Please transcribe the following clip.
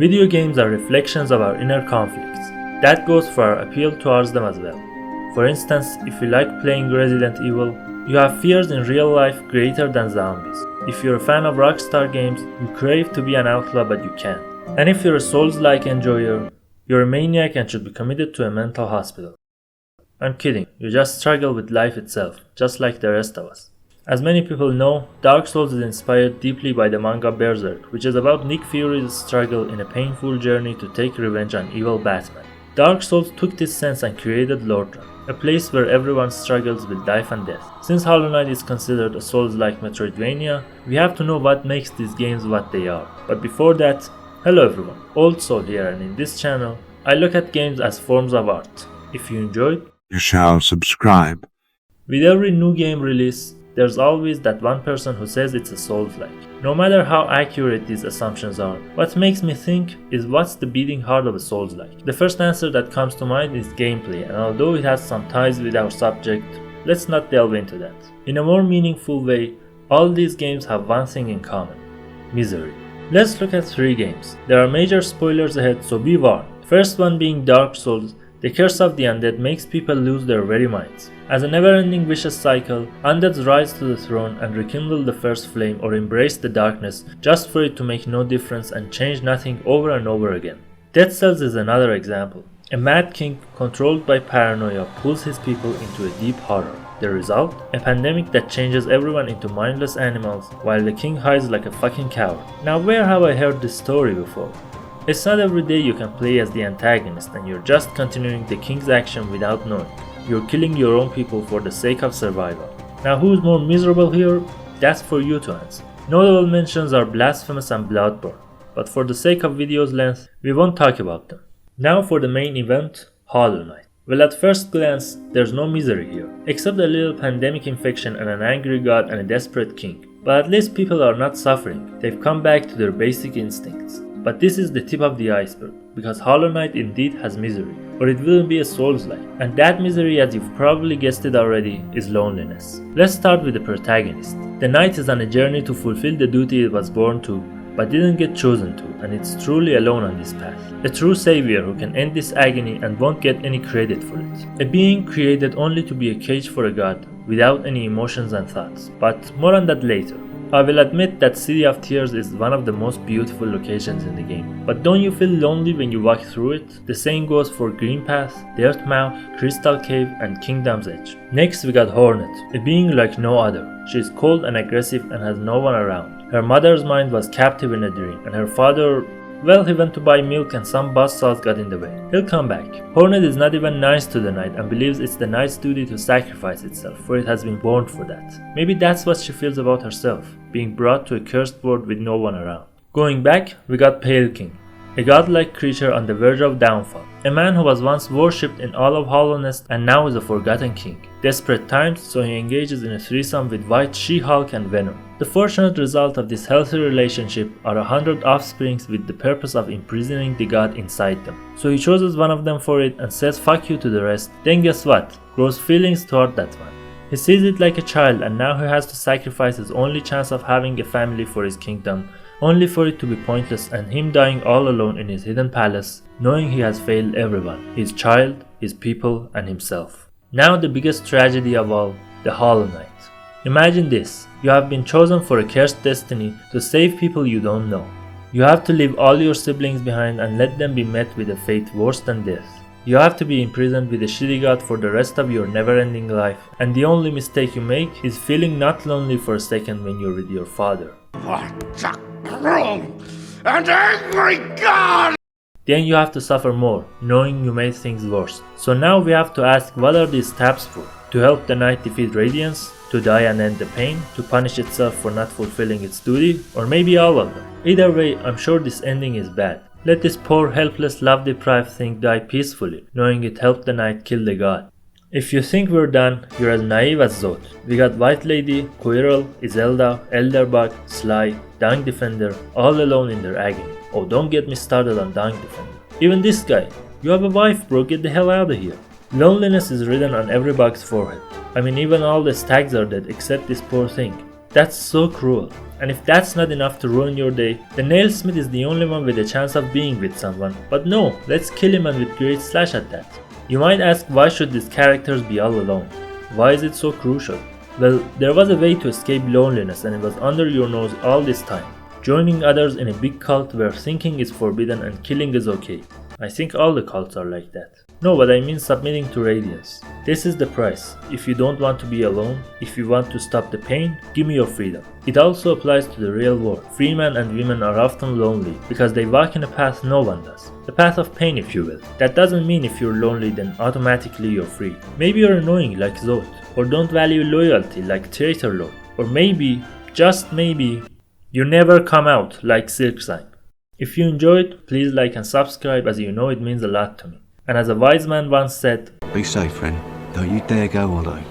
Video games are reflections of our inner conflicts. That goes for our appeal towards them as well. For instance, if you like playing Resident Evil, you have fears in real life greater than zombies. If you're a fan of Rockstar games, you crave to be an outlaw but you can't. And if you're a Souls-like enjoyer, you're a maniac and should be committed to a mental hospital. I'm kidding, you just struggle with life itself, just like the rest of us. As many people know, Dark Souls is inspired deeply by the manga Berserk, which is about Nick Fury's struggle in a painful journey to take revenge on evil Batman. Dark Souls took this sense and created Lordran, a place where everyone struggles with life and death. Since Hollow Knight is considered a Souls-like metroidvania, we have to know what makes these games what they are. But before that, hello everyone, Old Soul here, and in this channel, I look at games as forms of art. If you enjoyed, you shall subscribe. With every new game release, there's always that one person who says it's a Souls-like. No matter how accurate these assumptions are, what makes me think is what's the beating heart of a Souls-like? The first answer that comes to mind is gameplay, and although it has some ties with our subject, let's not delve into that. In a more meaningful way, all these games have one thing in common: misery. Let's look at 3 games. There are major spoilers ahead, so be warned. First one being Dark Souls. The curse of the undead makes people lose their very minds. As a never-ending vicious cycle, undeads rise to the throne and rekindle the first flame or embrace the darkness just for it to make no difference and change nothing over and over again. Dead Cells is another example. A mad king controlled by paranoia pulls his people into a deep horror. The result? A pandemic that changes everyone into mindless animals while the king hides like a fucking coward. Now where have I heard this story before? It's not every day you can play as the antagonist and you're just continuing the king's action without knowing. You're killing your own people for the sake of survival. Now who's more miserable here? That's for you to answer. Notable mentions are Blasphemous and Bloodborne, but for the sake of video's length, we won't talk about them. Now for the main event, Hollow Knight. Well, at first glance, there's no misery here, except a little pandemic infection and an angry god and a desperate king. But at least people are not suffering, they've come back to their basic instincts. But this is the tip of the iceberg, because Hollow Knight indeed has misery, or it wouldn't be a Souls-like. And that misery, as you've probably guessed it already, is loneliness. Let's start with the protagonist. The knight is on a journey to fulfill the duty it was born to, but didn't get chosen to, and it's truly alone on this path. A true savior who can end this agony and won't get any credit for it. A being created only to be a cage for a god, without any emotions and thoughts. But more on that later. I will admit that City of Tears is one of the most beautiful locations in the game, but don't you feel lonely when you walk through it? The same goes for Green Path, Dirtmouth, Crystal Cave and Kingdom's Edge. Next we got Hornet, a being like no other. She is cold and aggressive and has no one around. Her mother's mind was captive in a dream, and her father, well, he went to buy milk and some buzzsaws got in the way. He'll come back. Hornet is not even nice to the knight and believes it's the knight's duty to sacrifice itself, for it has been born for that. Maybe that's what she feels about herself, being brought to a cursed world with no one around. Going back, we got Pale King, a godlike creature on the verge of downfall. A man who was once worshipped in all of Hollownest and now is a forgotten king. Desperate times, so he engages in a threesome with White She-Hulk and Venom. The fortunate result of this healthy relationship are 100 offsprings with the purpose of imprisoning the god inside them. So he chooses one of them for it and says fuck you to the rest, then guess what? Grows feelings toward that one. He sees it like a child and now he has to sacrifice his only chance of having a family for his kingdom, only for it to be pointless and him dying all alone in his hidden palace, knowing he has failed everyone, his child, his people and himself. Now the biggest tragedy of all, the Hollow Knight. Imagine this, you have been chosen for a cursed destiny to save people you don't know. You have to leave all your siblings behind and let them be met with a fate worse than death. You have to be imprisoned with a shitty god for the rest of your never-ending life, and the only mistake you make is feeling not lonely for a second when you're with your father. What a cruel and angry god! Then you have to suffer more, knowing you made things worse. So now we have to ask, what are these tabs for? To help the knight defeat Radiance? To die and end the pain? To punish itself for not fulfilling its duty? Or maybe all of them? Either way, I'm sure this ending is bad. Let this poor, helpless, love-deprived thing die peacefully, knowing it helped the knight kill the god. If you think we're done, you're as naive as Zod. We got White Lady, Quirrell, Izelda, Elderbug, Sly, Dung Defender, all alone in their agony. Oh, don't get me started on Dung Defender. Even this guy. You have a wife, bro, get the hell out of here. Loneliness is written on every bug's forehead. I mean, even all the stags are dead except this poor thing. That's so cruel. And if that's not enough to ruin your day, the nailsmith is the only one with a chance of being with someone. But no, let's kill him and with great slash at that. You might ask, why should these characters be all alone? Why is it so crucial? Well, there was a way to escape loneliness and it was under your nose all this time. Joining others in a big cult where thinking is forbidden and killing is okay. I think all the cults are like that. No, but I mean submitting to radiance. This is the price. If you don't want to be alone, if you want to stop the pain, give me your freedom. It also applies to the real world. Free men and women are often lonely because they walk in a path no one does. The path of pain, if you will. That doesn't mean if you're lonely then automatically you're free. Maybe you're annoying like Zod, or don't value loyalty like Traitor Lord, or maybe, just maybe, you never come out like Silksime. If you enjoyed, please like and subscribe, as you know it means a lot to me. And as a wise man once said, Be safe, friend. Don't you dare go alone.